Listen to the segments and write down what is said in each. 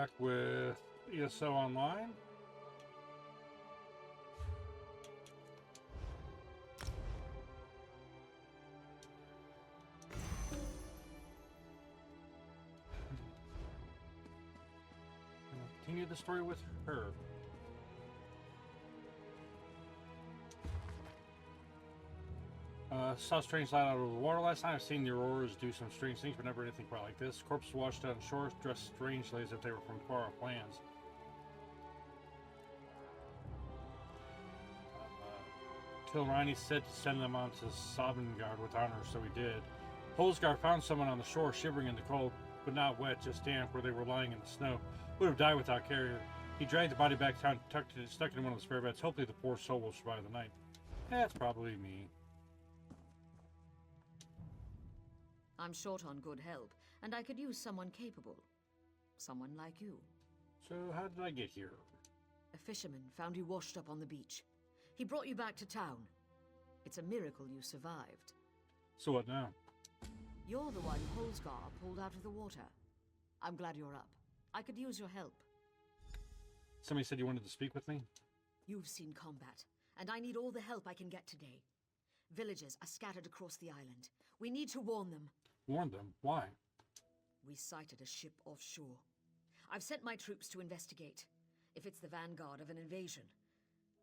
back with ESO Online. Continue the story with her. Saw a strange light out of the water last night. I've seen the auroras do some strange things, but never anything quite like this. Corpses washed out on shore, dressed strangely as if they were from far-off lands. Tilrani said to send them on to Sovngarde with honor, so he did. Holsgar found someone on the shore, shivering in the cold, but not wet, just damp, where they were lying in the snow. Would have died without care. He dragged the body back down, stuck it in one of the spare beds. Hopefully the poor soul will survive the night. That's probably me. I'm short on good help, and I could use someone capable. Someone like you. So how did I get here? A fisherman found you washed up on the beach. He brought you back to town. It's a miracle you survived. So what now? You're the one Holsgar pulled out of the water. I'm glad you're up. I could use your help. Somebody said you wanted to speak with me? You've seen combat, and I need all the help I can get today. Villages are scattered across the island. We need to warn them. Warn them? Why? We sighted a ship offshore. I've sent my troops to investigate. If it's the vanguard of an invasion,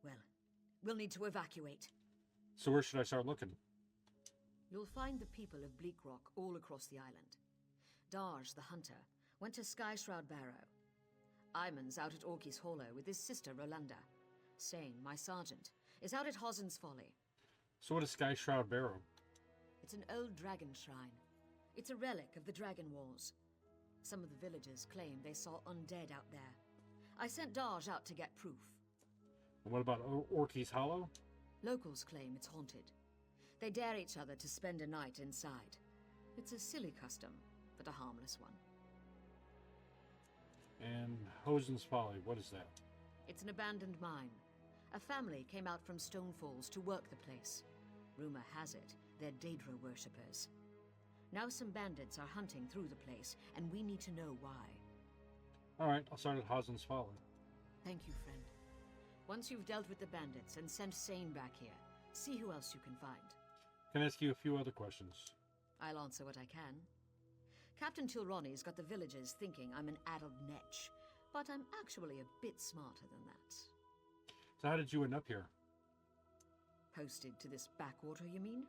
well, we'll need to evacuate. So where should I start looking? You'll find the people of Bleak Rock all across the island. Darj, the hunter, went to Skyshroud Barrow. Iman's out at Orky's Hollow with his sister Rolanda. Sane, my sergeant, is out at Hossen's Folly. So what is Skyshroud Barrow? It's an old dragon shrine. It's a relic of the Dragon Wars. Some of the villagers claim they saw undead out there. I sent Darj out to get proof. And what about Orky's Hollow? Locals claim it's haunted. They dare each other to spend a night inside. It's a silly custom, but a harmless one. And Hosen's Folly, what is that? It's an abandoned mine. A family came out from Stone Falls to work the place. Rumor has it, they're Daedra worshippers. Now some bandits are hunting through the place, and we need to know why. Alright, I'll start at Hosen's Folly. Thank you, friend. Once you've dealt with the bandits and sent Sane back here, see who else you can find. Can I ask you a few other questions? I'll answer what I can. Captain Tilrani's got the villagers thinking I'm an addled netch, but I'm actually a bit smarter than that. So how did you end up here? Posted to this backwater, you mean?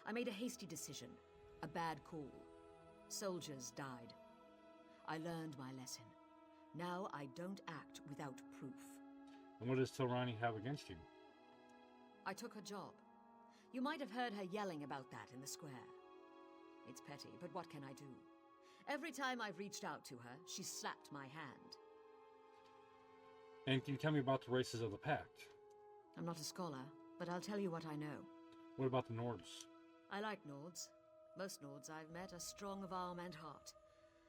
I made a hasty decision. A bad call. Soldiers died. I learned my lesson. Now I don't act without proof. And what does Tilrani have against you? I took her job. You might have heard her yelling about that in the square. It's petty, but what can I do? Every time I've reached out to her, she's slapped my hand. And can you tell me about the races of the Pact? I'm not a scholar, but I'll tell you what I know. What about the Nords? I like Nords. Most Nords I've met are strong of arm and heart.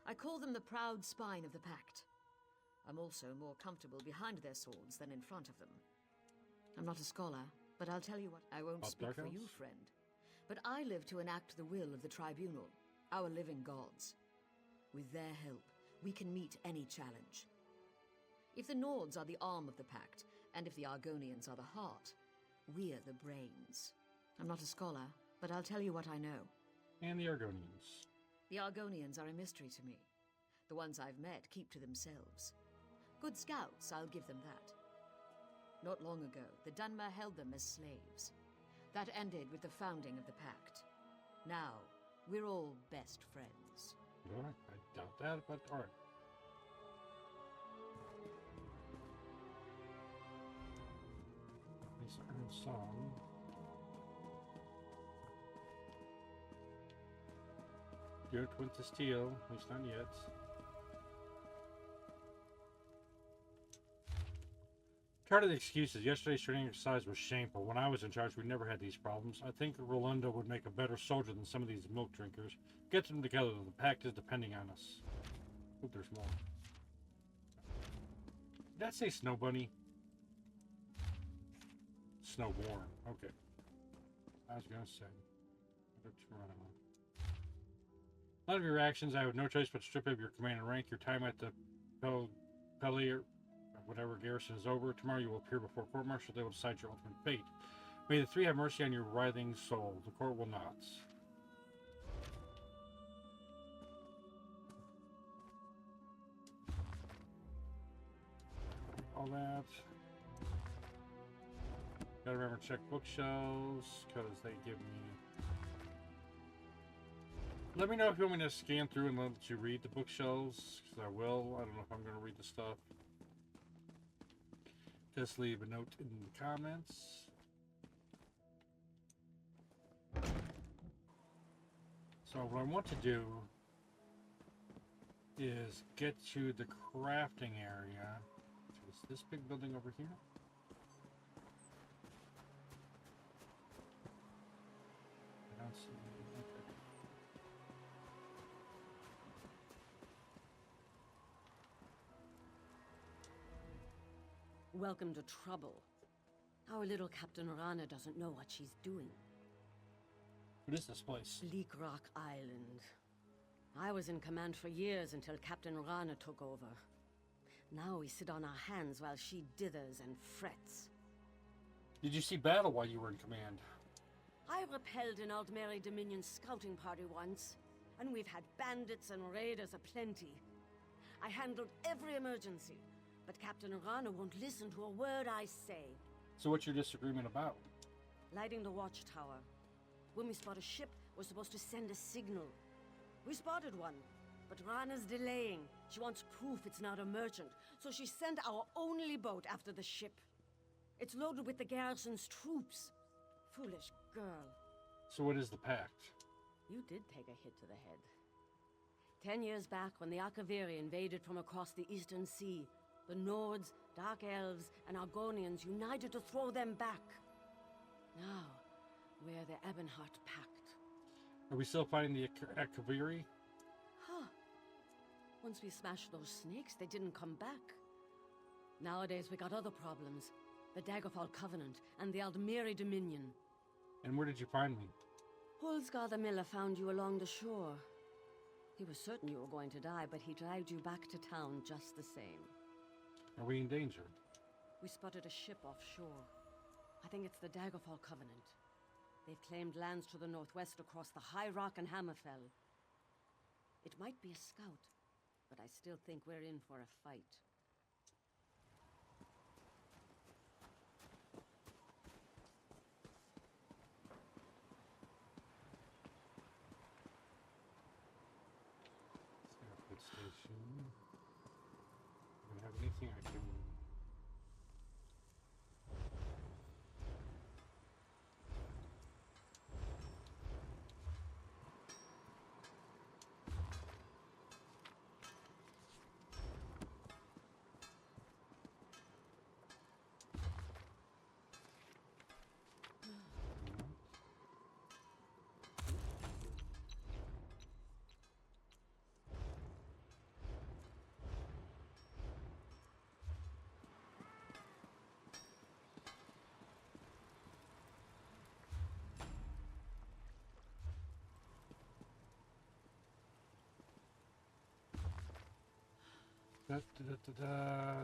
I call them the proud spine of the Pact. I'm also more comfortable behind their swords than in front of them. I'm not a scholar, but I'll tell you what. I won't speak for you, friend. But I live to enact the will of the Tribunal, our living gods. With their help, we can meet any challenge. If the Nords are the arm of the Pact, and if the Argonians are the heart, we're the brains. I'm not a scholar, but I'll tell you what I know. And the Argonians. The Argonians are a mystery to me. The ones I've met keep to themselves. Good scouts, I'll give them that. Not long ago, the Dunmer held them as slaves. That ended with the founding of the Pact. Now, we're all best friends. Alright, I doubt that, but alright. Nice earned song. Don't want to steal, at least not yet. Tired of the excuses. Yesterday's training exercise was shameful. When I was in charge, we never had these problems. I think Rolanda would make a better soldier than some of these milk drinkers. Get them together. The Pact is depending on us. Hope there's more. Did that say Snow Bunny? Snowborn. Okay. I was gonna say. None of your actions, I have no choice but to strip up your command and rank. Your time at the Pelly, or whatever garrison is over. Tomorrow you will appear before court-martial. They will decide your ultimate fate. May the three have mercy on your writhing soul. The court will not. All that. Gotta remember to check bookshelves, because they give me... Let me know if you want me to scan through and let you read the bookshelves, because I will. I don't know if I'm going to read the stuff. Just leave a note in the comments. So what I want to do is get to the crafting area. So it's this big building over here. I don't see. Okay. Welcome to trouble. Our little Captain Rana doesn't know what she's doing. What is this place? Bleak Rock Island. I was in command for years until Captain Rana took over. Now we sit on our hands while she dithers and frets. Did you see battle while you were in command? I repelled an Aldmeri Dominion scouting party once, and we've had bandits and raiders aplenty. I handled every emergency, but Captain Rana won't listen to a word I say. So what's your disagreement about? Lighting the watchtower. When we spot a ship, we're supposed to send a signal. We spotted one, but Rana's delaying. She wants proof it's not a merchant, so she sent our only boat after the ship. It's loaded with the garrison's troops. Foolish girl. So what is the pact? You did take a hit to the head. 10 years back, when the Akaviri invaded from across the Eastern Sea, the Nords, Dark Elves, and Argonians united to throw them back. Now, we're the Ebonheart Pact. Are we still fighting the Akaviri? Huh. Once we smashed those snakes, they didn't come back. Nowadays, we got other problems. The Daggerfall Covenant and the Aldmeri Dominion. And where did you find me? Holsgar the Miller found you along the shore. He was certain you were going to die, but he dragged you back to town just the same. Are we in danger? We spotted a ship offshore. I think it's the Daggerfall Covenant. They've claimed lands to the northwest across the High Rock and Hammerfell. It might be a scout, but I still think we're in for a fight. Outfit station. Do I have anything I can...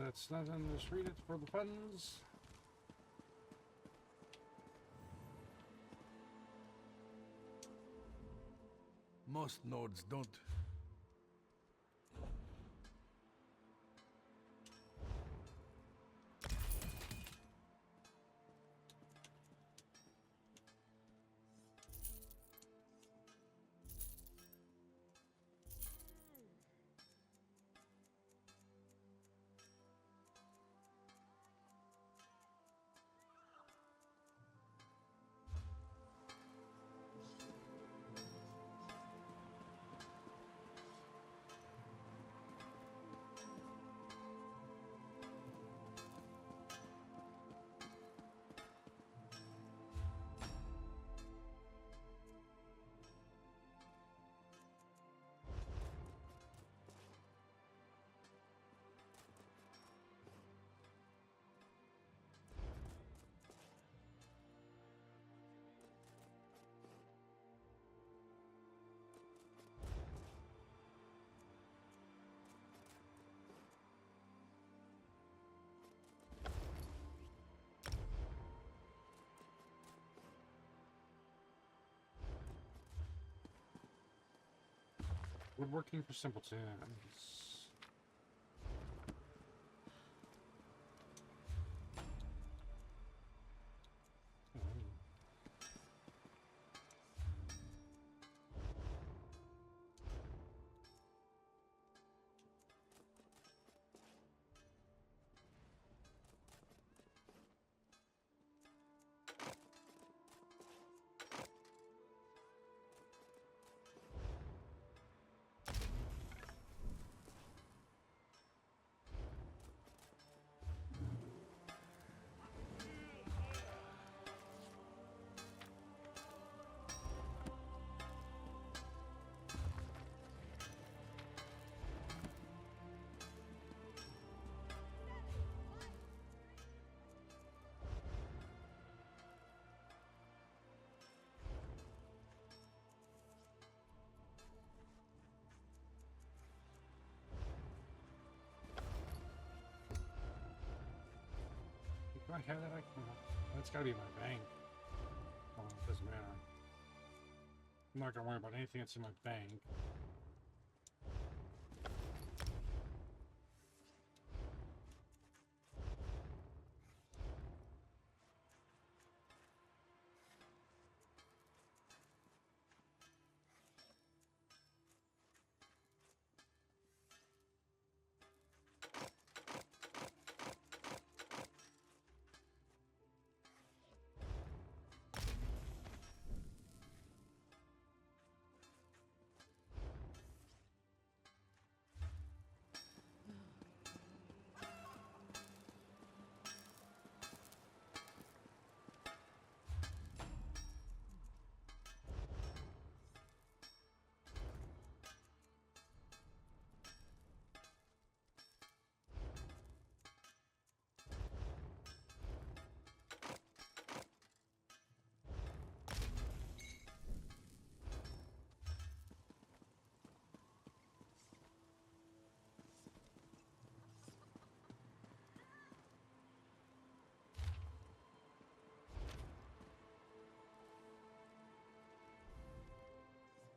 That's nothing. Just read it for the puns. Most nodes don't. Woodworking for simpletons. Do I have that? I can't. That's gotta be my bank. Oh, it doesn't matter. I'm not gonna worry about anything that's in my bank.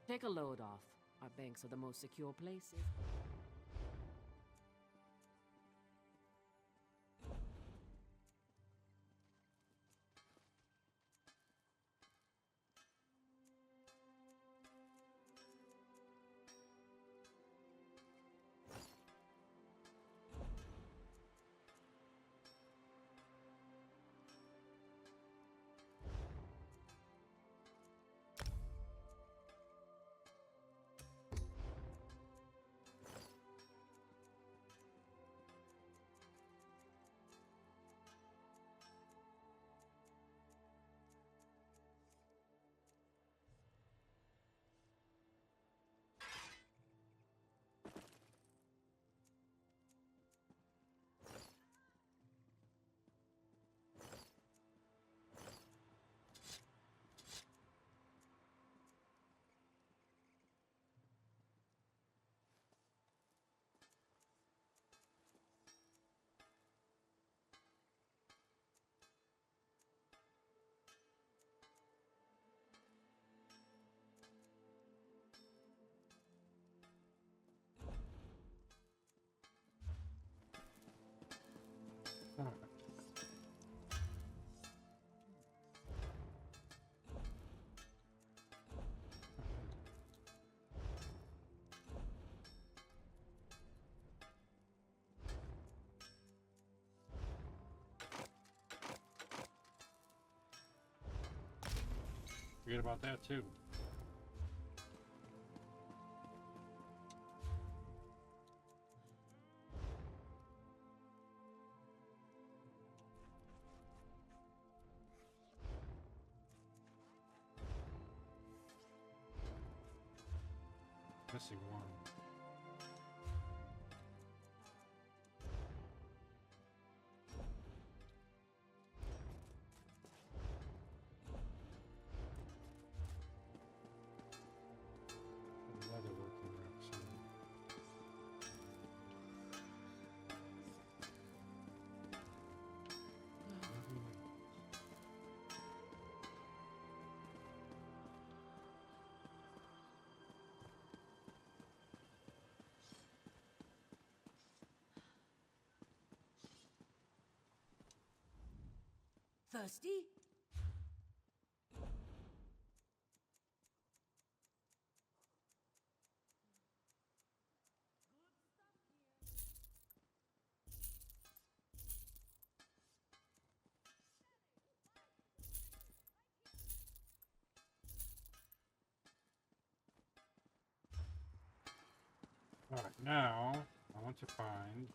Take a load off. Our banks are the most secure places. Alright. Forget about that too. Missing one. Leather working around somewhere. Thirsty? Alright, now I want to find.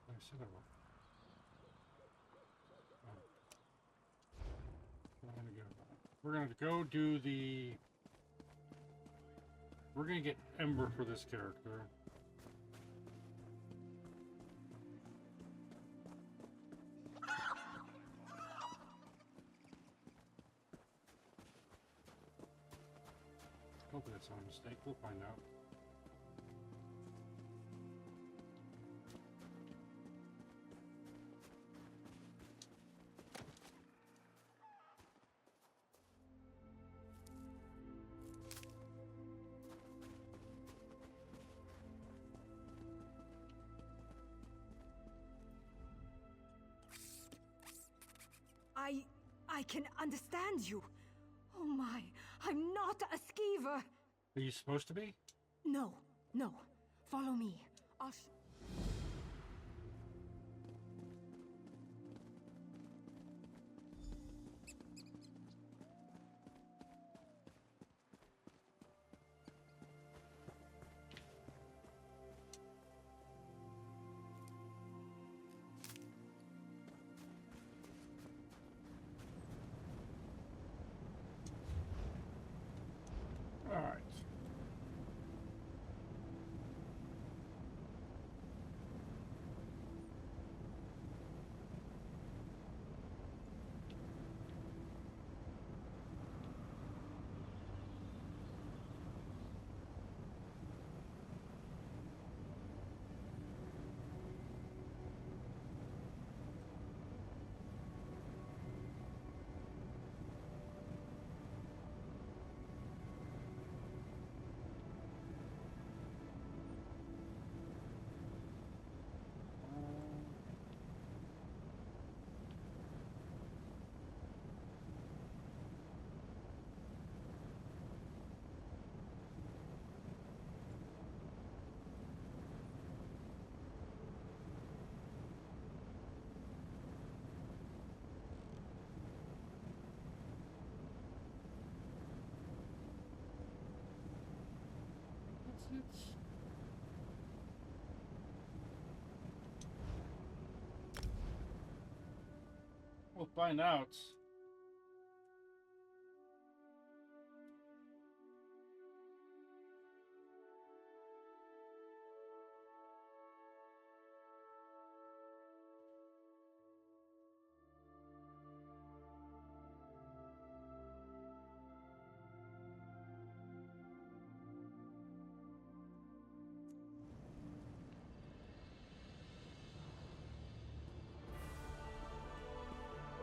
I said it wrong. We're gonna go do the. We're gonna get Ember for this character. Hopefully that's not a mistake. We'll find out. I can understand you. Oh my, I'm not a skeever. Are you supposed to be? No, no. Follow me. Alright. We'll find out.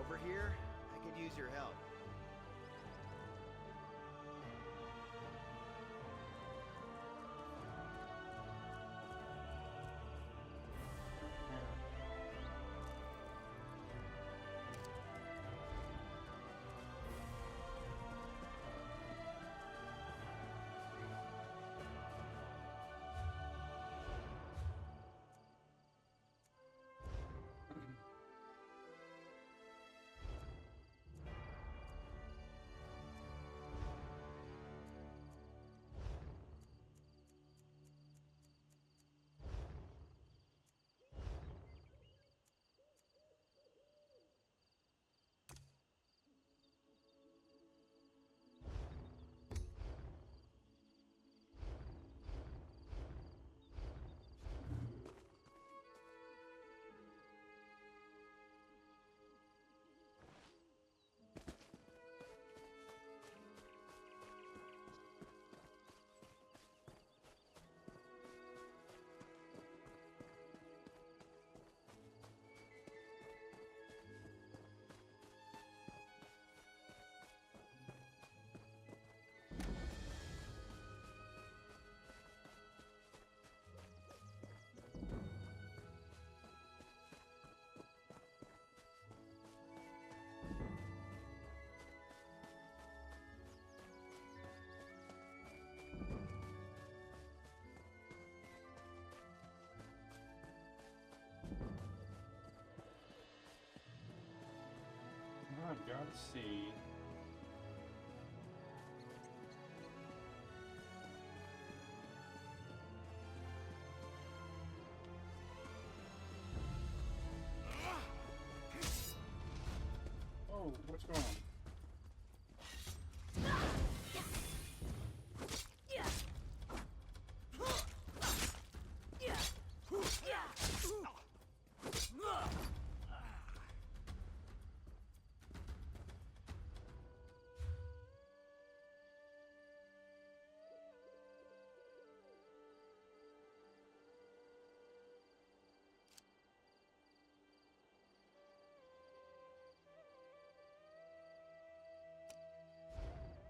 Over here, I could use your help. I've got to see. Oh, what's going on?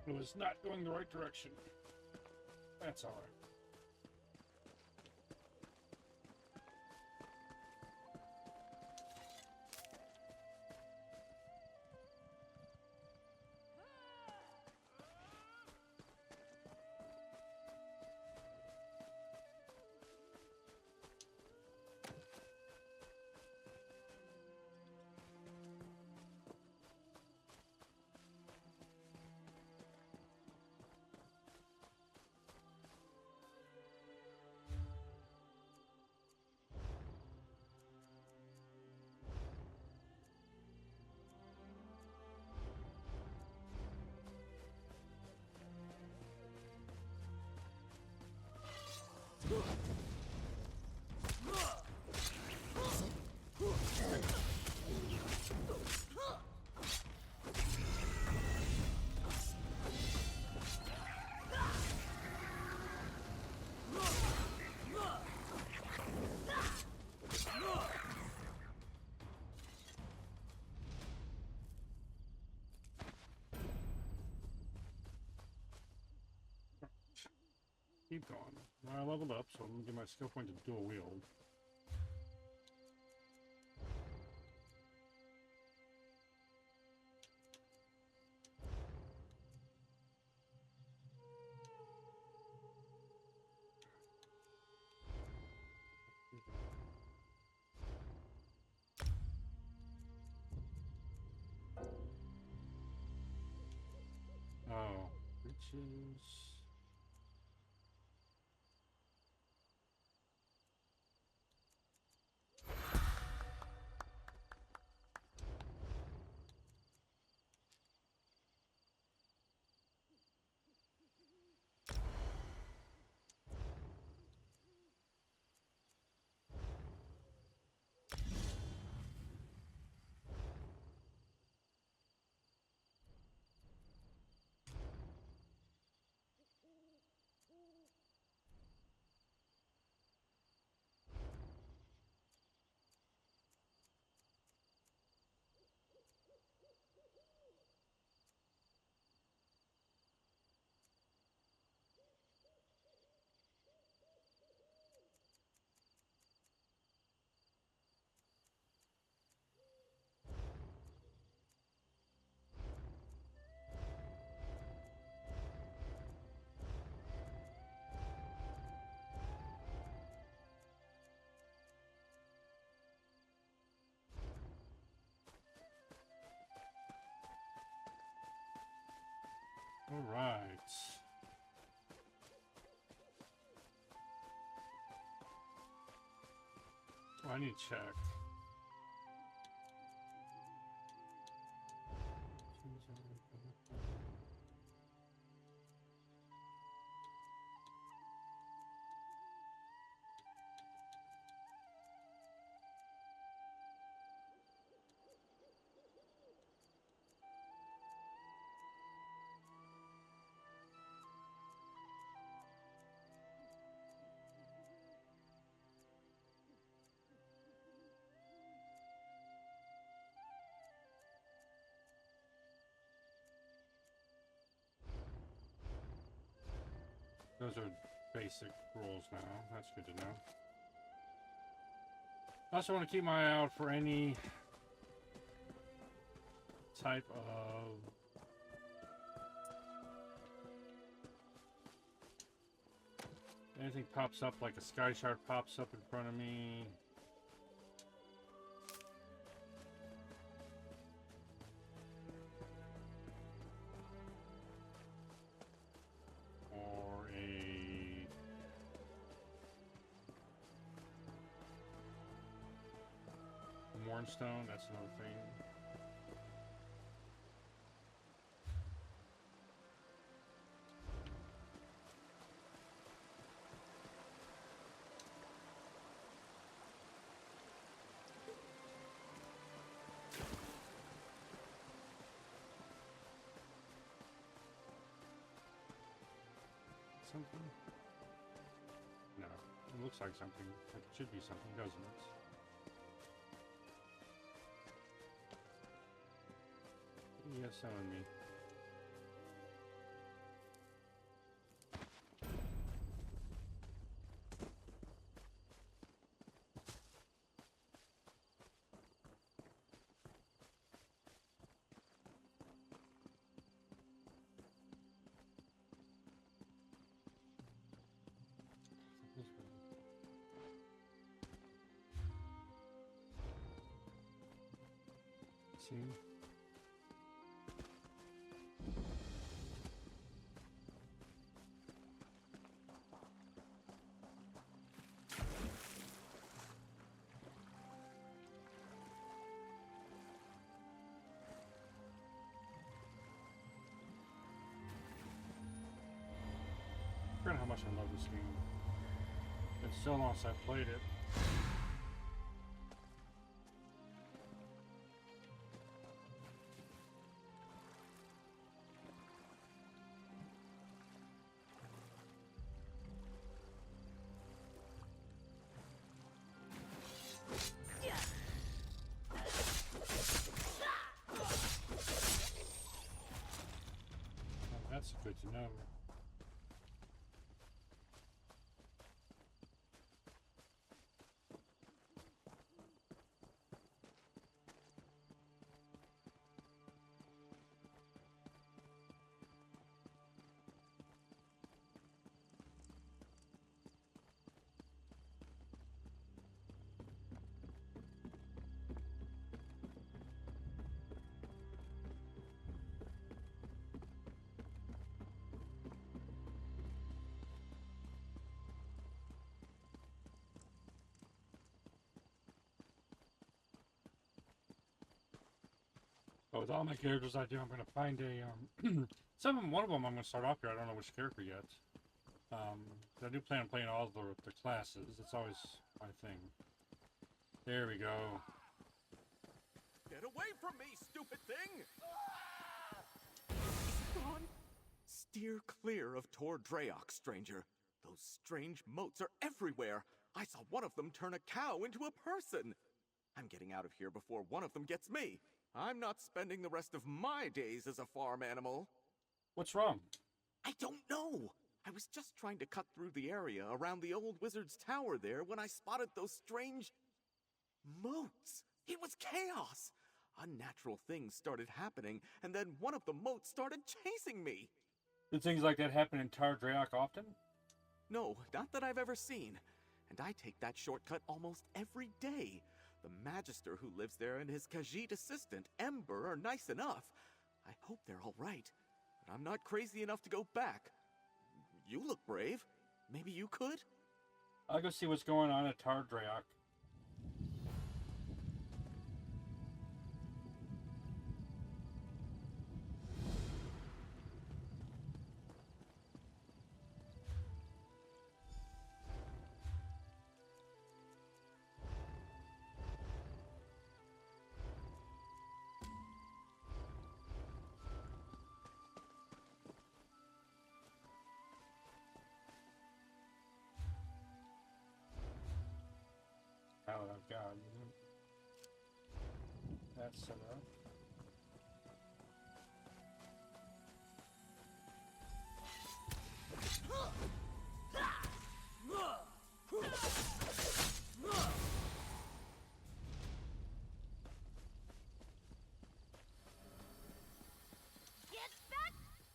It was not going the right direction. That's all right. Keep going. I leveled up, so I'm gonna get my skill point to dual wield. Oh, riches. All right. Oh, I need to check. Those are basic rules now. That's good to know. I also want to keep my eye out for any type of anything pops up, like a sky shard pops up in front of me. Thornstone, that's another thing. Something? No, it looks like something. Like it should be something, doesn't it? ESO and me. See? I forgot how much I love this game. It's so long since I played it. Well, that's good to know. But with all my characters I do, I'm going to find a, one of them I'm going to start off here. I don't know which character yet. I do plan on playing all the classes. It's always my thing. There we go. Get away from me, stupid thing! Gone. Steer clear of Tor Drayok, stranger. Those strange moats are everywhere. I saw one of them turn a cow into a person. I'm getting out of here before one of them gets me. I'm not spending the rest of my days as a farm animal. What's wrong? I don't know. I was just trying to cut through the area around the old wizard's tower there when I spotted those strange moats. It was chaos. Unnatural things started happening, and then one of the moats started chasing me. Did things like that happen in Tar Drayok often? No, not that I've ever seen. And I take that shortcut almost every day. The Magister who lives there and his Khajiit assistant, Ember, are nice enough. I hope they're all right. But I'm not crazy enough to go back. You look brave. Maybe you could? I'll go see what's going on at Tar Drayok. Oh, God. That's set up.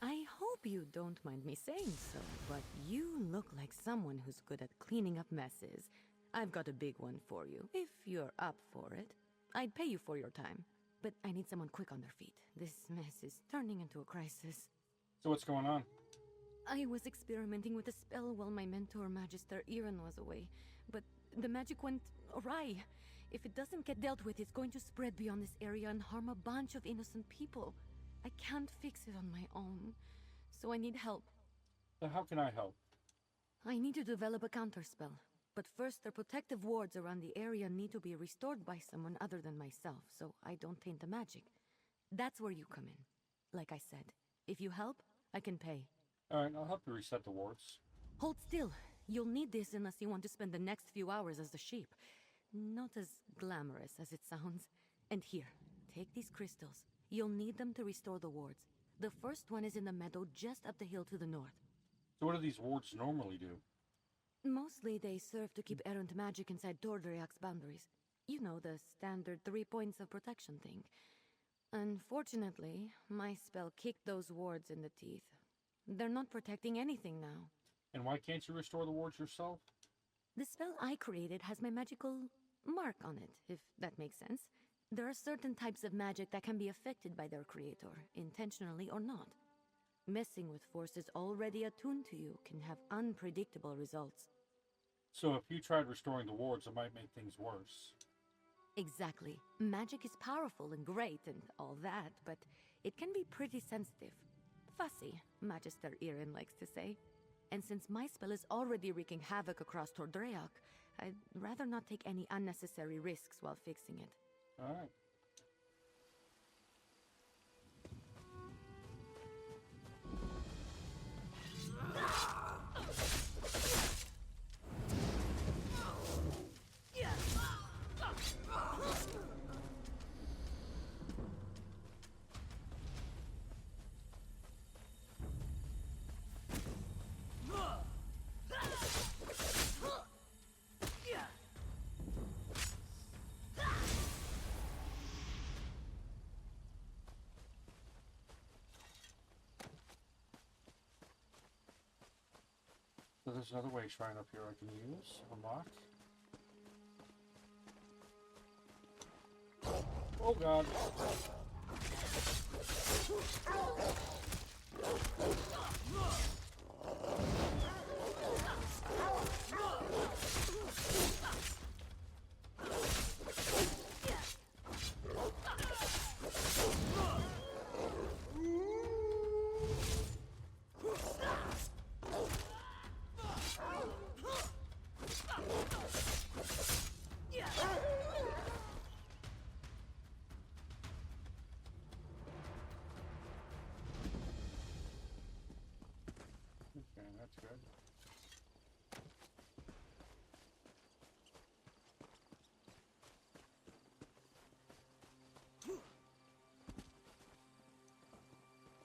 I hope you don't mind me saying so, but you look like someone who's good at cleaning up messes. I've got a big one for you, if you're up for it. I'd pay you for your time, but I need someone quick on their feet. This mess is turning into a crisis. So what's going on? I was experimenting with a spell while my mentor, Magister Iran, was away, but the magic went awry. If it doesn't get dealt with, it's going to spread beyond this area and harm a bunch of innocent people. I can't fix it on my own, so I need help. So how can I help? I need to develop a counterspell. But first, the protective wards around the area need to be restored by someone other than myself, so I don't taint the magic. That's where you come in. Like I said, if you help, I can pay. Alright, I'll help you reset the wards. Hold still. You'll need this unless you want to spend the next few hours as a sheep. Not as glamorous as it sounds. And here, take these crystals. You'll need them to restore the wards. The first one is in the meadow just up the hill to the north. So what do these wards normally do? Mostly they serve to keep errant magic inside Tordriak's boundaries. You know, the standard 3 points of protection thing. Unfortunately, my spell kicked those wards in the teeth. They're not protecting anything now. And why can't you restore the wards yourself? The spell I created has my magical mark on it, if that makes sense. There are certain types of magic that can be affected by their creator, intentionally or not. Messing with forces already attuned to you can have unpredictable results. So if you tried restoring the wards, it might make things worse. Exactly. Magic is powerful and great and all that, but it can be pretty sensitive. Fussy, Magister Irin likes to say. And since my spell is already wreaking havoc across Tordreak, I'd rather not take any unnecessary risks while fixing it. Alright. So there's another way shrine up here I can use, unlock. Oh god. Okay, that's good.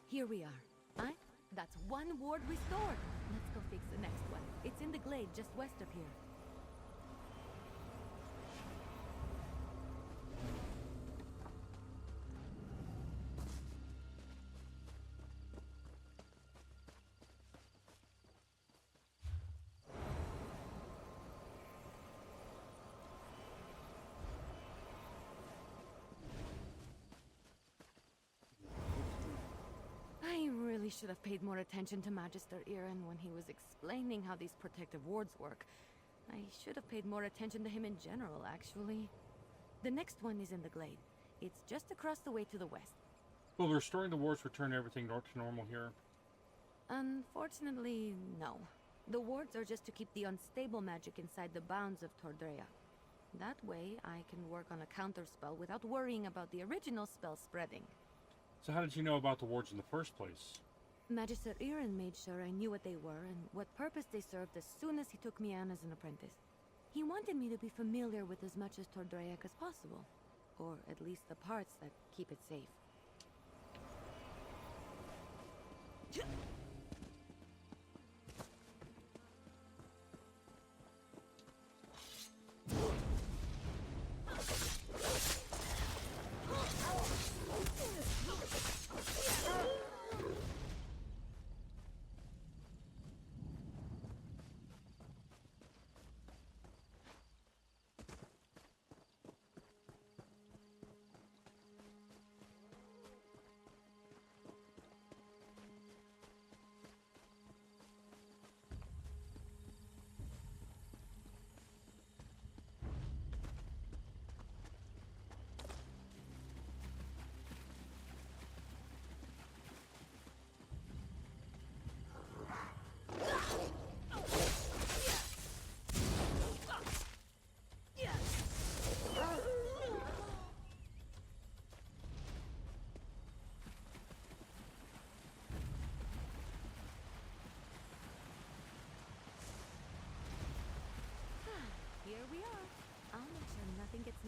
Here we are. That's one ward restored. Let's go fix the next one. It's in the glade just west of here. I really should have paid more attention to Magister Irin when he was explaining how these protective wards work. I should have paid more attention to him in general, actually. The next one is in the glade. It's just across the way to the west. Will restoring the wards return everything to normal here? Unfortunately, no. The wards are just to keep the unstable magic inside the bounds of Tordrea. That way, I can work on a counterspell without worrying about the original spell spreading. So how did you know about the wards in the first place? Magister Irin made sure I knew what they were and what purpose they served as soon as he took me on as an apprentice. He wanted me to be familiar with as much as Tordreac as possible, or at least the parts that keep it safe.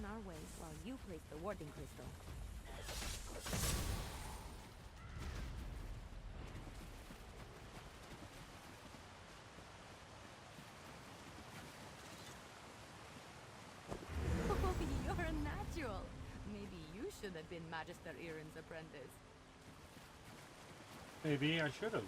on our way while you place the warding crystal. Oh, you're a natural. Maybe you should have been Magister Iren's apprentice. Maybe I should have.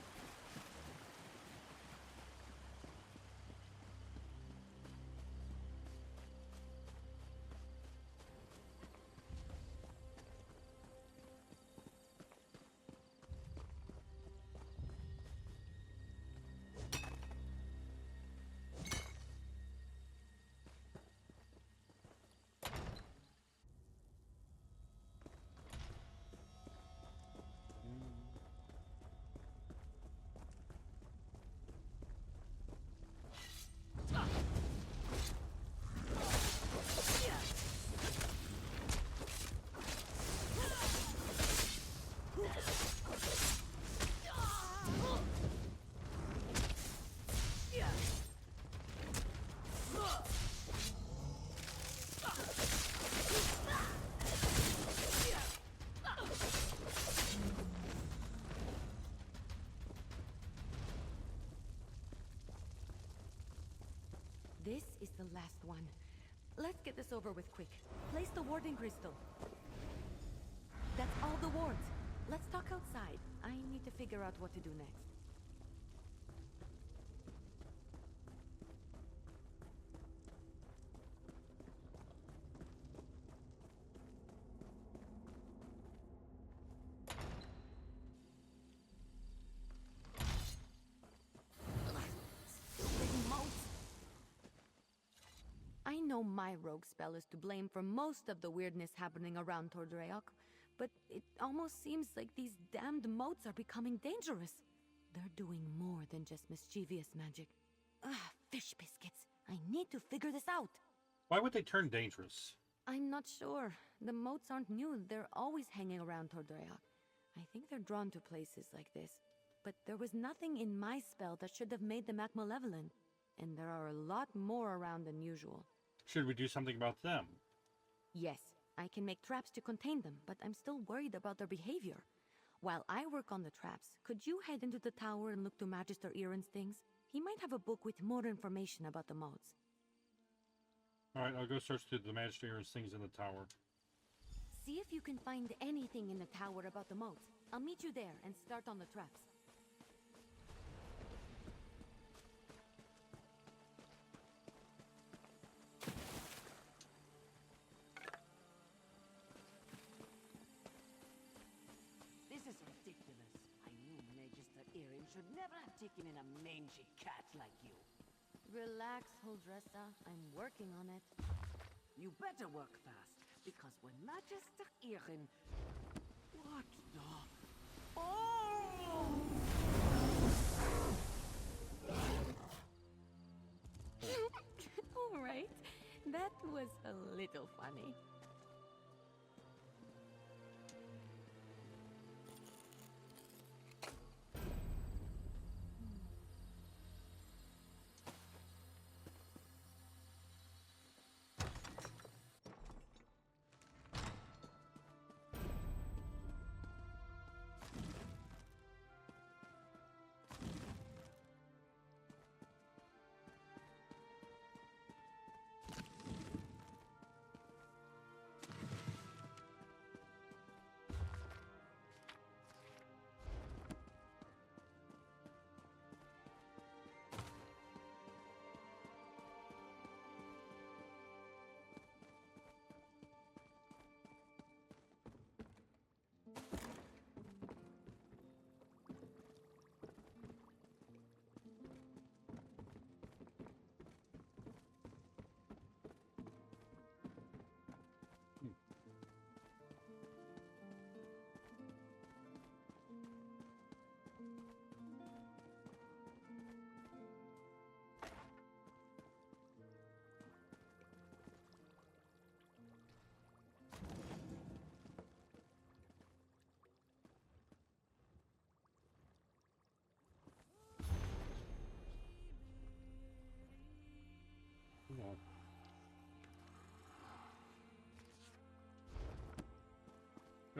This is the last one. Let's get this over with quick. Place the warding crystal. That's all the wards. Let's talk outside. I need to figure out what to do next. I know my rogue spell is to blame for most of the weirdness happening around Tordreok, but it almost seems like these damned moats are becoming dangerous. They're doing more than just mischievous magic. Fish biscuits. I need to figure this out. Why would they turn dangerous? I'm not sure. The moats aren't new. They're always hanging around Tordreok. I think they're drawn to places like this. But there was nothing in my spell that should have made them act malevolent. And there are a lot more around than usual. Should we do something about them? Yes, I can make traps to contain them, but I'm still worried about their behavior. While I work on the traps, could you head into the tower and look to Magister Iren's things? He might have a book with more information about the moats. Alright, I'll go search through the Magister's things in the tower. See if you can find anything in the tower about the moats. I'll meet you there and start on the traps. This is ridiculous. I knew Magister Iren should never have taken in a mangy cat like you. Relax, Huldressa. I'm working on it. You better work fast, because when Magister Iren... What the... Oh! All right. That was a little funny.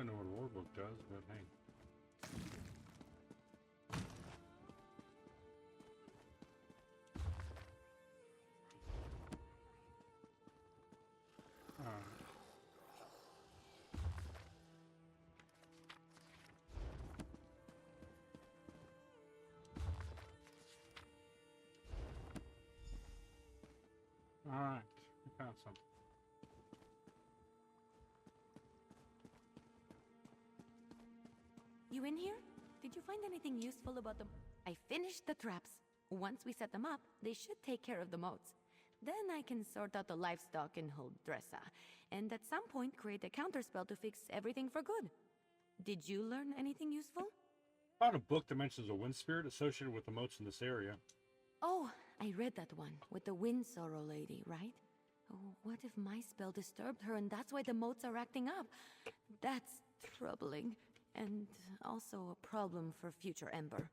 don't know what a war book does, but hey. Alright, we found something. You in here? Did you find anything useful about them? I finished the traps. Once we set them up, they should take care of the moats. Then I can sort out the livestock and hold Dressa, and at some point create a counterspell to fix everything for good. Did you learn anything useful? Found a book that mentions a wind spirit associated with the moats in this area. Oh, I read that one, with the wind sorrow lady, right? Oh, what if my spell disturbed her and that's why the moats are acting up? That's troubling, and also a problem for future Ember.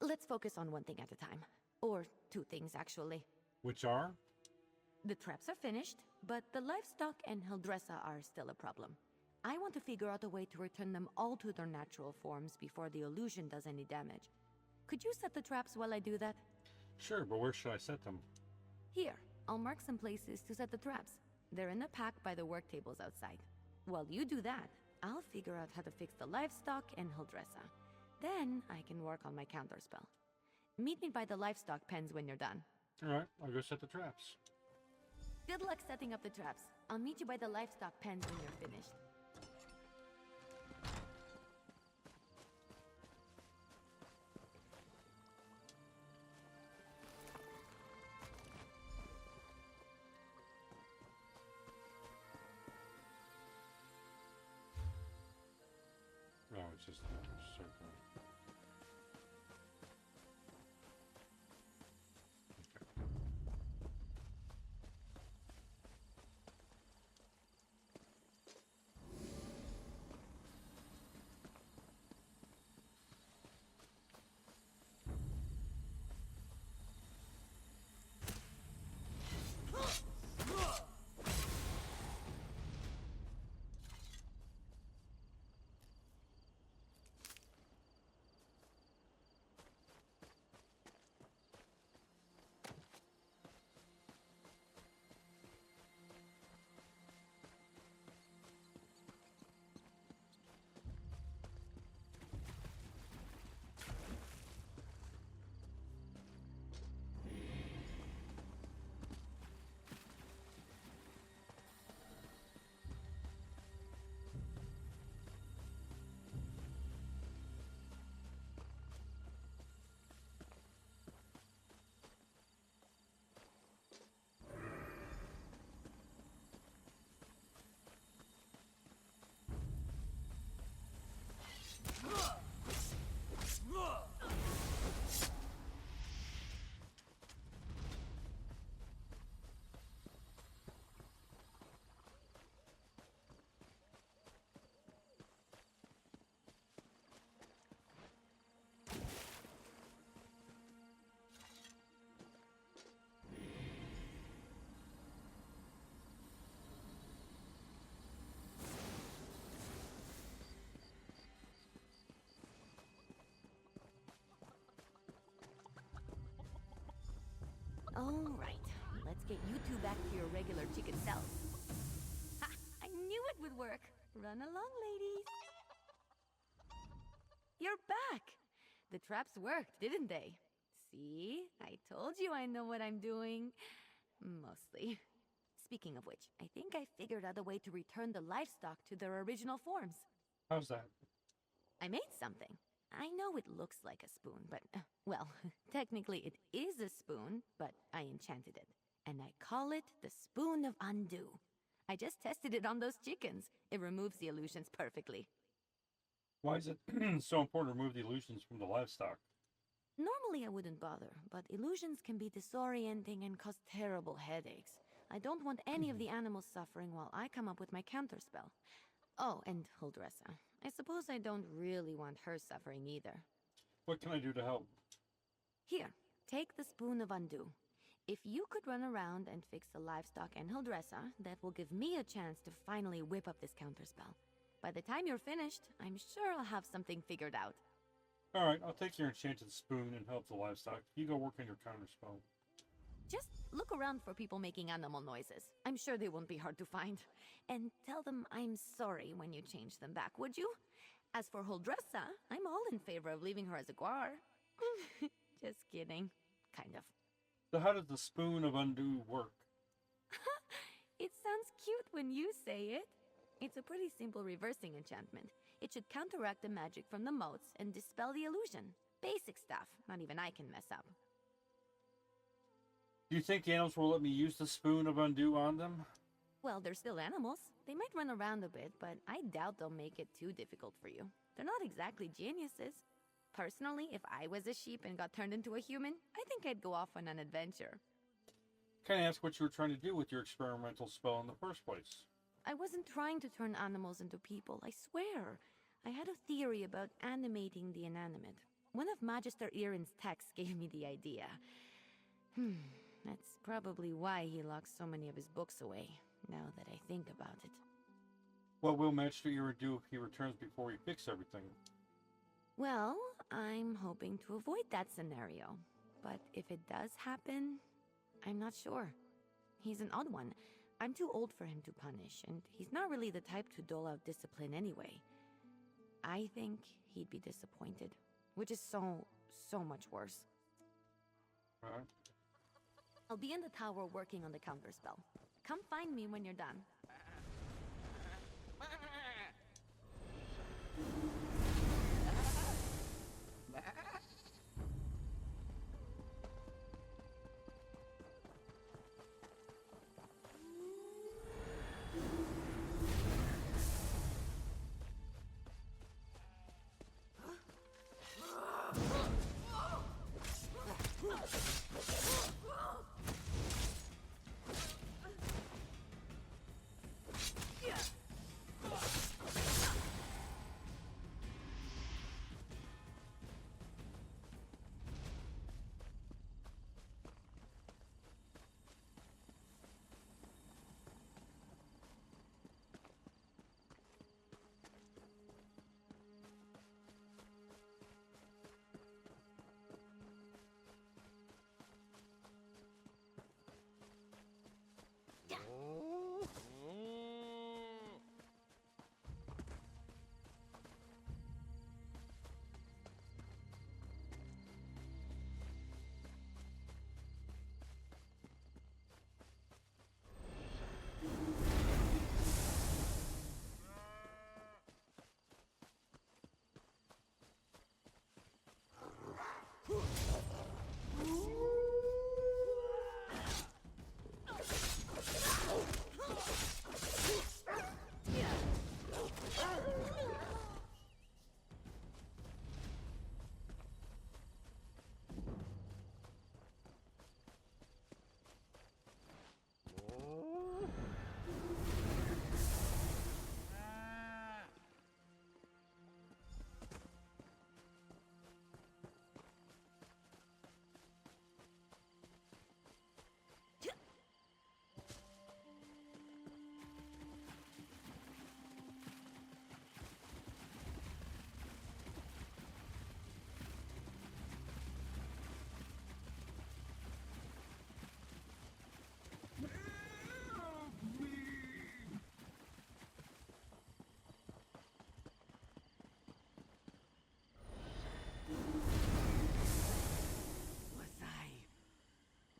Let's focus on one thing at a time. Or two things, actually. Which are? The traps are finished, but the livestock and Hildressa are still a problem. I want to figure out a way to return them all to their natural forms before the illusion does any damage. Could you set the traps while I do that? Sure, but where should I set them? Here, I'll mark some places to set the traps. They're in a pack by the work tables outside. While you do that, I'll figure out how to fix the livestock and Hildressa. Then I can work on my counterspell. Meet me by the livestock pens when you're done. Alright, I'll go set the traps. Good luck setting up the traps. I'll meet you by the livestock pens when you're finished. Oh, it's just a circle. All right, let's get you two back to your regular chicken selves. Ha! I knew it would work. Run along, ladies. You're back. The traps worked, didn't they? See? I told you I know what I'm doing. Mostly. Speaking of which, I think I figured out a way to return the livestock to their original forms. How's that? I made something. I know it looks like a spoon, but, well, technically it is a spoon, but I enchanted it. And I call it the Spoon of Undo. I just tested it on those chickens. It removes the illusions perfectly. Why is it so important to remove the illusions from the livestock? Normally I wouldn't bother, but illusions can be disorienting and cause terrible headaches. I don't want any of the animals suffering while I come up with my counterspell. Oh, and Hildressa. I suppose I don't really want her suffering either. What can I do to help? Here, take the Spoon of Undo. If you could run around and fix the livestock and Hildressa, that will give me a chance to finally whip up this counterspell. By the time you're finished, I'm sure I'll have something figured out. Alright, I'll take your enchanted spoon and help the livestock. You go work on your counterspell. Just look around for people making animal noises. I'm sure they won't be hard to find. And tell them I'm sorry when you change them back, would you? As for Huldressa, I'm all in favor of leaving her as a guar. Just kidding. Kind of. So how does the Spoon of Undo work? It sounds cute when you say it. It's a pretty simple reversing enchantment. It should counteract the magic from the motes and dispel the illusion. Basic stuff. Not even I can mess up. Do you think the animals will let me use the Spoon of Undo on them? Well, they're still animals. They might run around a bit, but I doubt they'll make it too difficult for you. They're not exactly geniuses. Personally, if I was a sheep and got turned into a human, I think I'd go off on an adventure. Can I ask what you were trying to do with your experimental spell in the first place? I wasn't trying to turn animals into people, I swear. I had a theory about animating the inanimate. One of Magister Irin's texts gave me the idea. That's probably why he locks so many of his books away, now that I think about it. What will Magister Irin do if he returns before we fix everything? Well, I'm hoping to avoid that scenario. But if it does happen, I'm not sure. He's an odd one. I'm too old for him to punish, and he's not really the type to dole out discipline anyway. I think he'd be disappointed, which is so much worse. Alright. I'll be in the tower working on the counterspell. Come find me when you're done.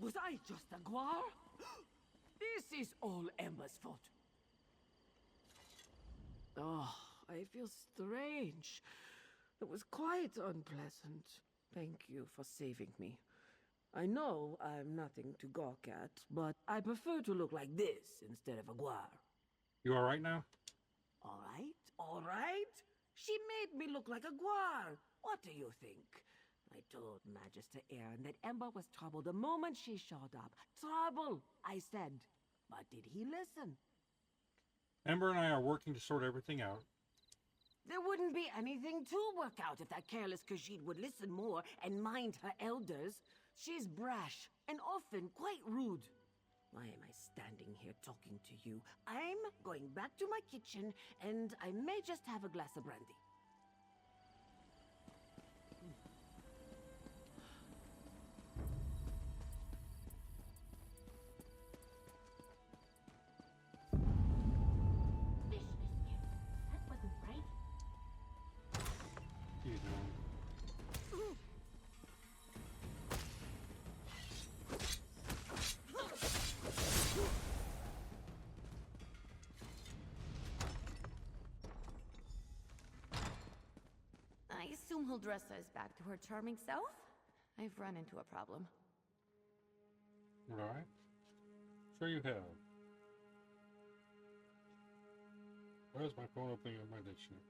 Was I just a guar? This is all Emma's fault. Oh, I feel strange. It was quite unpleasant. Thank you for saving me. I know I'm nothing to gawk at, but I prefer to look like this instead of a guar. You alright now? All right. She made me look like a guar. What do you think? I told Magister Aaron that Ember was trouble the moment she showed up. Trouble, I said. But did he listen? Ember and I are working to sort everything out. There wouldn't be anything to work out if that careless Khajiit would listen more and mind her elders. She's brash and often quite rude. Why am I standing here talking to you? I'm going back to my kitchen, and I may just have a glass of brandy. Fish biscuit. That wasn't right. What are you doing? I assume he'll dress us back to her charming self? I've run into a problem. Right? Sure you have. Where's my phone opening up my dictionary?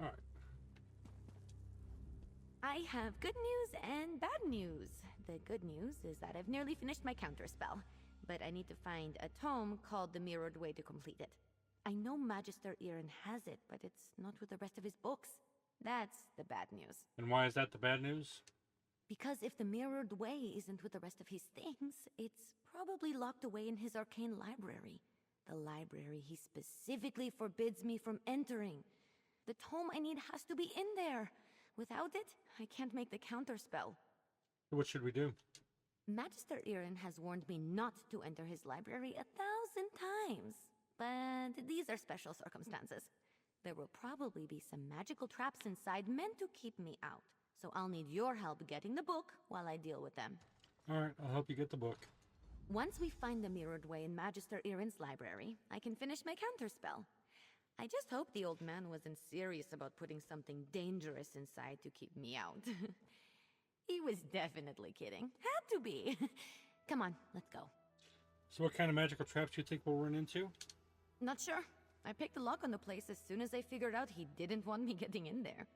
Alright. I have good news and bad news. The good news is that I've nearly finished my counterspell, but I need to find a tome called The Mirrored Way to complete it. I know Magister Irin has it, but it's not with the rest of his books. That's the bad news. And why is that the bad news? Because if the Mirrored Way isn't with the rest of his things, it's probably locked away in his arcane library. The library he specifically forbids me from entering. The tome I need has to be in there. Without it, I can't make the counterspell. What should we do? Magister Irin has warned me not to enter his library 1,000 times. But these are special circumstances. There will probably be some magical traps inside meant to keep me out. So I'll need your help getting the book while I deal with them. Alright, I'll help you get the book. Once we find the Mirrored Way in Magister Irin's library, I can finish my counterspell. I just hope the old man wasn't serious about putting something dangerous inside to keep me out. He was definitely kidding. Had to be. Come on, let's go. So what kind of magical traps do you think we'll run into? Not sure. I picked the lock on the place as soon as I figured out he didn't want me getting in there.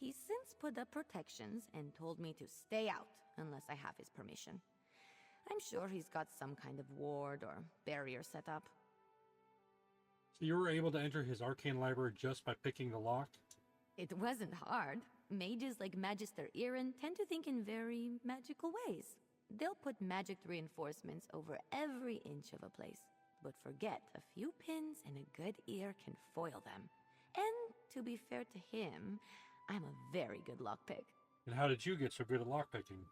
He's since put up protections and told me to stay out unless I have his permission. I'm sure he's got some kind of ward or barrier set up. So you were able to enter his arcane library just by picking the lock? It wasn't hard. Mages like Magister Irin tend to think in very magical ways. They'll put magic reinforcements over every inch of a place. But forget, a few pins and a good ear can foil them. And to be fair to him, I'm a very good lockpick. And how did you get so good at lockpicking?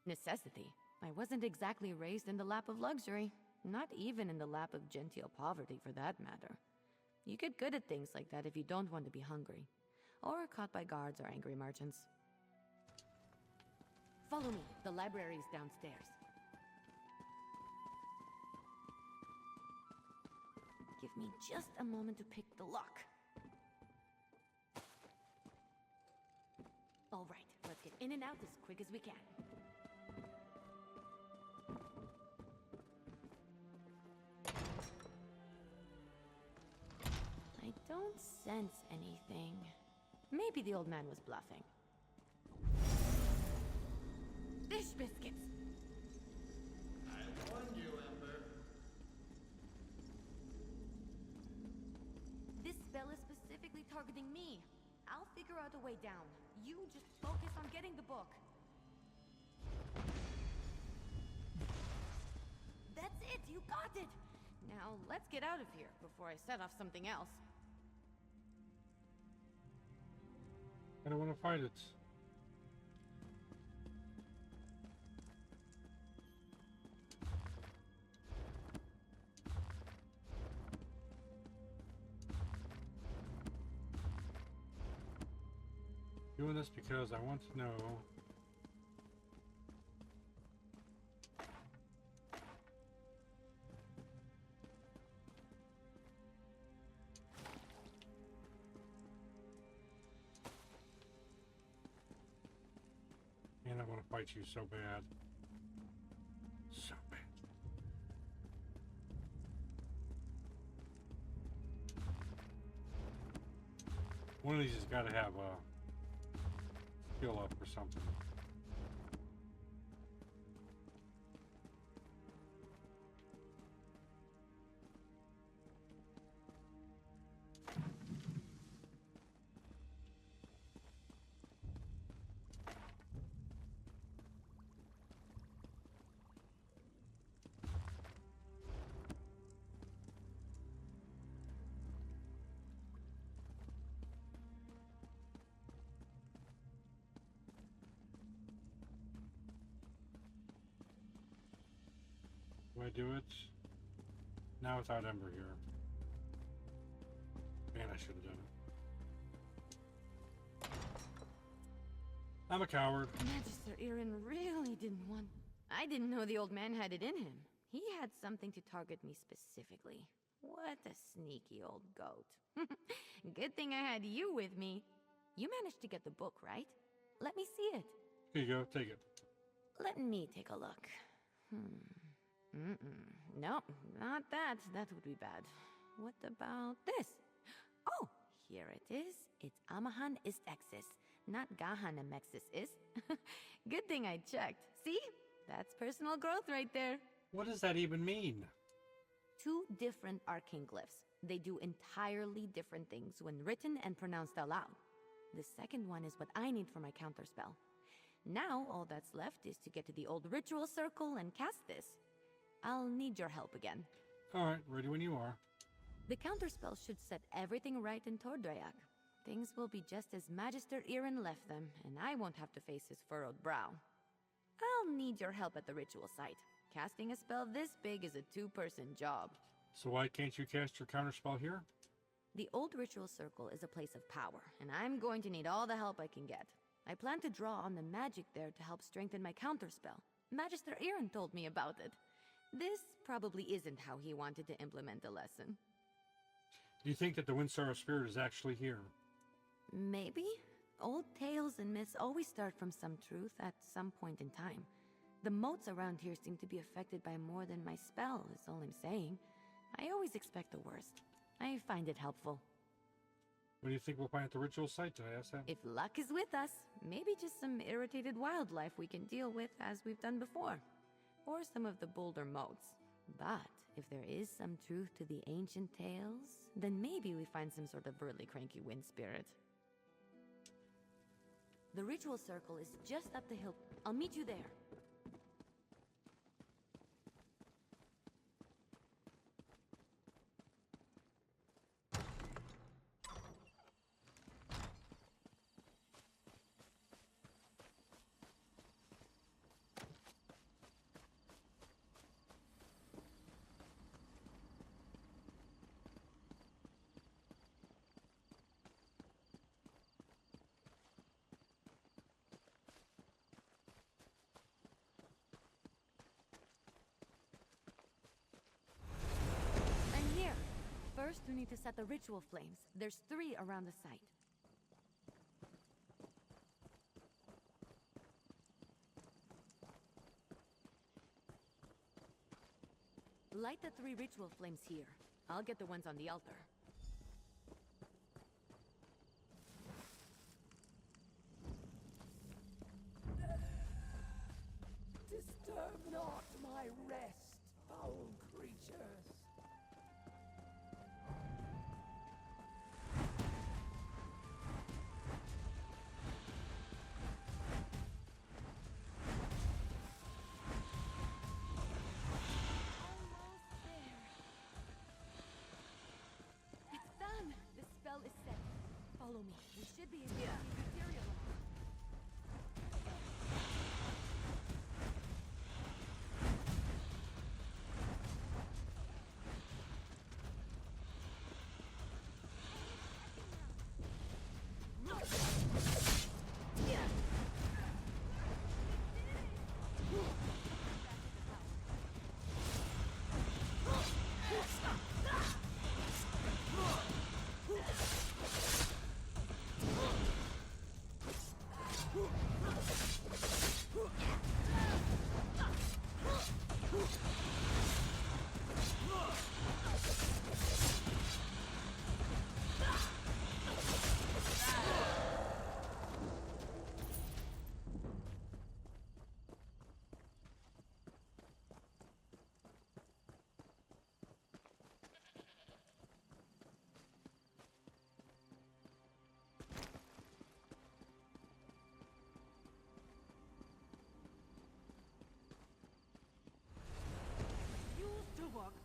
Necessity. I wasn't exactly raised in the lap of luxury. Not even in the lap of genteel poverty, for that matter. You get good at things like that if you don't want to be hungry. Or caught by guards or angry merchants. Follow me. The library is downstairs. Give me just a moment to pick the lock. All right, let's get in and out as quick as we can. I don't sense anything. Maybe the old man was bluffing. Fish biscuits! I warned you, Ember. This spell is specifically targeting me. I'll figure out a way down. You just focus on getting the book. That's it! You got it! Now, let's get out of here before I set off something else. I don't want to fight it. Doing this because I want to know. And I want to fight you so bad. So bad. One of these has got to have a skill up or something. Do I do it? Now without Ember here. Man, I should have done it. I'm a coward. Magister Irin really didn't want... I didn't know the old man had it in him. He had something to target me specifically. What a sneaky old goat. Good thing I had you with me. You managed to get the book, right? Let me see it. Here you go, take it. Let me take a look. No, not that. That would be bad. What about this? Oh, here it is. It's Amahan ist Exis, not Gahan Amexis is. Good thing I checked. See? That's personal growth right there. What does that even mean? 2 different arcane glyphs. They do entirely different things when written and pronounced aloud. The second one is what I need for my counterspell. Now, all that's left is to get to the old ritual circle and cast this. I'll need your help again. Alright, ready when you are. The counterspell should set everything right in Tordrayak. Things will be just as Magister Irin left them, and I won't have to face his furrowed brow. I'll need your help at the ritual site. Casting a spell this big is a 2-person job. So why can't you cast your counterspell here? The old ritual circle is a place of power, and I'm going to need all the help I can get. I plan to draw on the magic there to help strengthen my counterspell. Magister Irin told me about it. This probably isn't how he wanted to implement the lesson. Do you think that the Windsorrow spirit is actually here? Maybe. Old tales and myths always start from some truth at some point in time. The moats around here seem to be affected by more than my spell, is all I'm saying. I always expect the worst. I find it helpful. What do you think we'll find at the ritual site? Did I ask that? If luck is with us, maybe just some irritated wildlife we can deal with as we've done before. Or some of the bolder moats. But if there is some truth to the ancient tales, then maybe we find some sort of really cranky wind spirit. The ritual circle is just up the hill. I'll meet you there. First, we need to set the ritual flames. There's 3 around the site. Light the 3 ritual flames here. I'll get the ones on the altar. Disturb not my rest, foul creatures. Follow me. We should be able to materialize.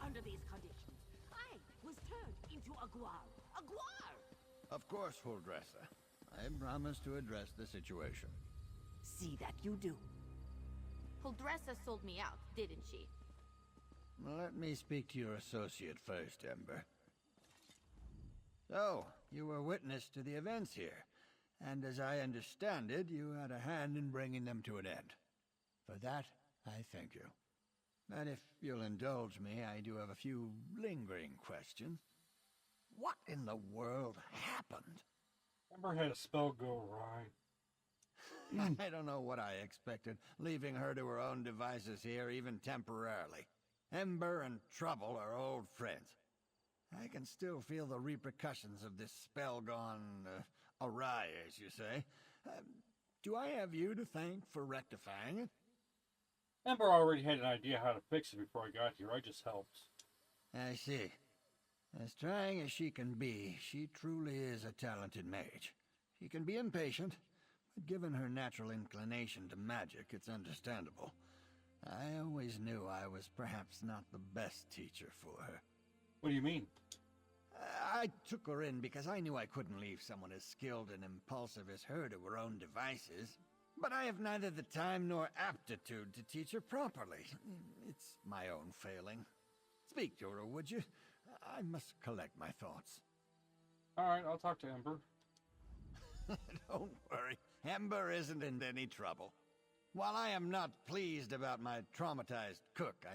Under these conditions, I was turned into a guar. A guar! Of course, Huldressa. I promise to address the situation. See that you do. Huldressa sold me out, didn't she? Let me speak to your associate first, Ember. So, you were witness to the events here, and as I understand it, you had a hand in bringing them to an end. For that, I thank you. And if you'll indulge me, I do have a few lingering questions. What in the world happened? Ember had a spell go awry. I don't know what I expected, leaving her to her own devices here, even temporarily. Ember and Trouble are old friends. I can still feel the repercussions of this spell gone awry, as you say. Do I have you to thank for rectifying it? Ember already had an idea how to fix it before I got here. I just helped. I see. As trying as she can be, she truly is a talented mage. She can be impatient, but given her natural inclination to magic, it's understandable. I always knew I was perhaps not the best teacher for her. What do you mean? I took her in because I knew I couldn't leave someone as skilled and impulsive as her to her own devices. But I have neither the time nor aptitude to teach her properly. It's my own failing. Speak to her, would you? I must collect my thoughts. Alright, I'll talk to Ember. Don't worry. Ember isn't in any trouble. While I am not pleased about my traumatized cook,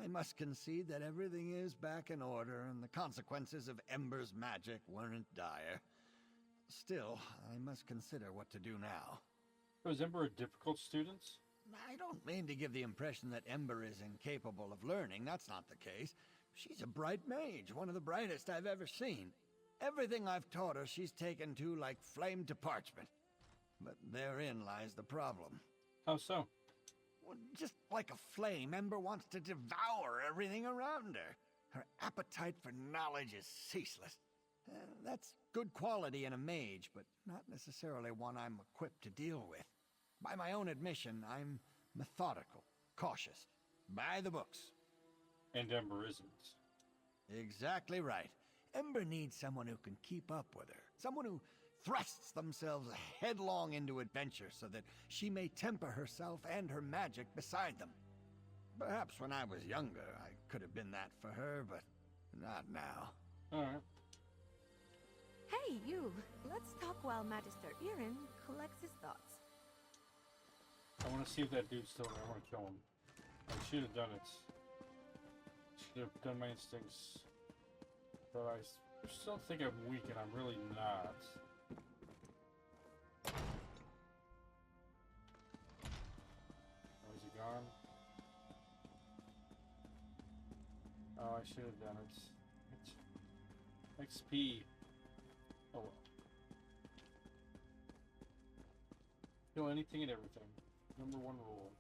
I must concede that everything is back in order and the consequences of Ember's magic weren't dire. Still, I must consider what to do now. Was Ember a difficult student? I don't mean to give the impression that Ember is incapable of learning. That's not the case. She's a bright mage, one of the brightest I've ever seen. Everything I've taught her she's taken to like flame to parchment. But therein lies the problem. How so? Well, just like a flame, Ember wants to devour everything around her. Her appetite for knowledge is ceaseless. That's good quality in a mage, but not necessarily one I'm equipped to deal with. By my own admission, I'm methodical, cautious, by the books. And Ember isn't. Exactly right. Ember needs someone who can keep up with her. Someone who thrusts themselves headlong into adventure so that she may temper herself and her magic beside them. Perhaps when I was younger, I could have been that for her, but not now. Alright. Hey, you! Let's talk while Magister Irin collects his thoughts. I want to see if that dude's still there. I want to kill him. I should have done it. Should have done my instincts. But I still think I'm weak, and I'm really not. Oh, is he gone? Oh, I should have done it. XP. Oh well. Kill anything and everything. Number one rule.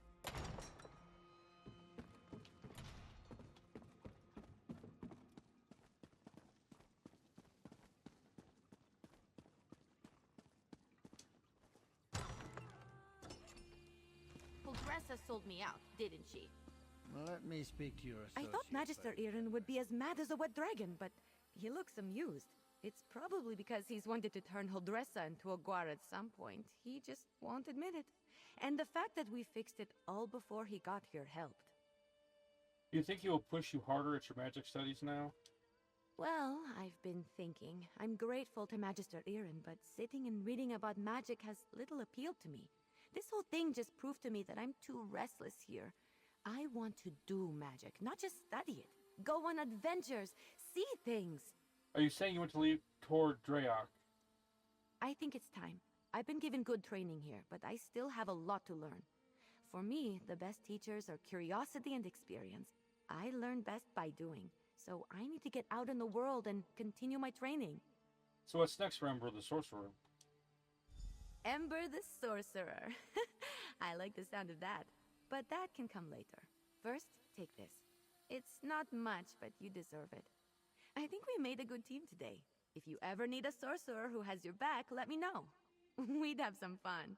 Huldressa sold me out, didn't she? Let me speak to your associate. I thought Magister first. Irin would be as mad as a wet dragon, but he looks amused. It's probably because he's wanted to turn Huldressa into a guar at some point. He just won't admit it. And the fact that we fixed it all before he got here helped. Do you think he will push you harder at your magic studies now? Well, I've been thinking. I'm grateful to Magister Irin, but sitting and reading about magic has little appeal to me. This whole thing just proved to me that I'm too restless here. I want to do magic, not just study it. Go on adventures, see things. Are you saying you want to leave toward Drayok? I think it's time. I've been given good training here, but I still have a lot to learn. For me, the best teachers are curiosity and experience. I learn best by doing, so I need to get out in the world and continue my training. So what's next for Ember the Sorcerer? Ember the Sorcerer. I like the sound of that. But that can come later. First, take this. It's not much, but you deserve it. I think we made a good team today. If you ever need a sorcerer who has your back, let me know. We'd have some fun.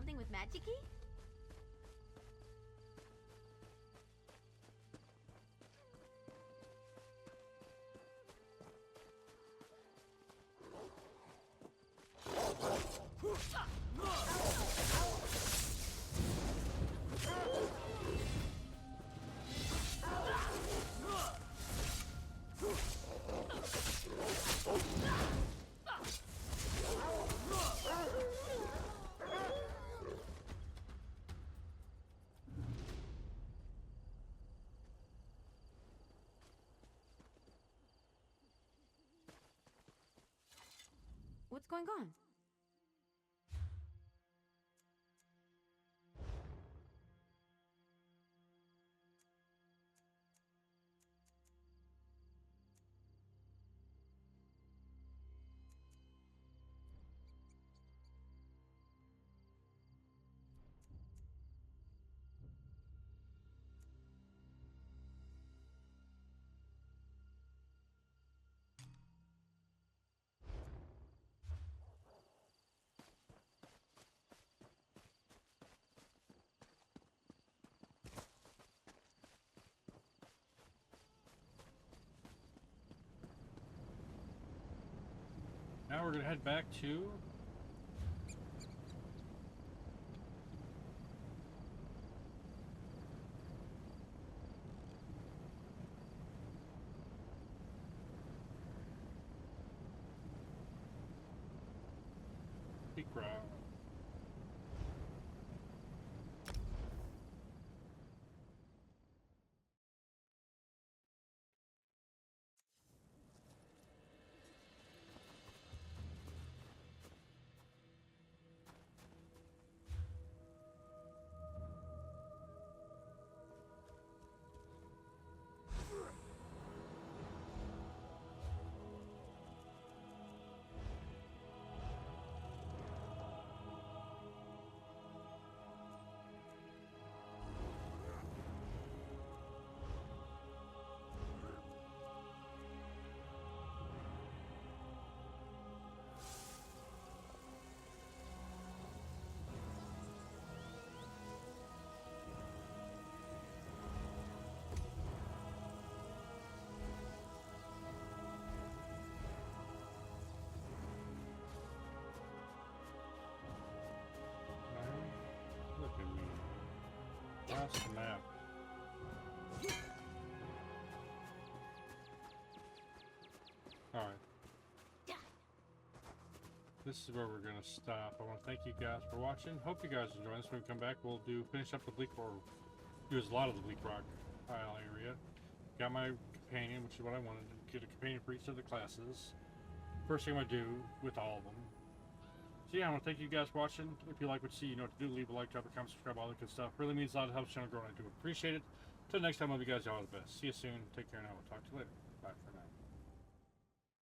something with magic-y? What's going on? Now we're gonna head back to Peak Rock. Look at me. Across the map. Alright. This is where we're going to stop. I want to thank you guys for watching. Hope you guys enjoy this. When we come back, we'll finish up the Bleak, or do a lot of the Bleak Rock Isle area. Got my companion, which is what I wanted, to get a companion for each of the classes. First thing I'm going to do with all of them. So yeah, I want to thank you guys for watching. If you like what you see, you know what to do. Leave a like, drop a comment, subscribe, all that good stuff. Really means a lot. It helps the channel grow, and I do appreciate it. Till next time, I love you guys. All the best. See you soon. Take care now. We'll talk to you later. Bye.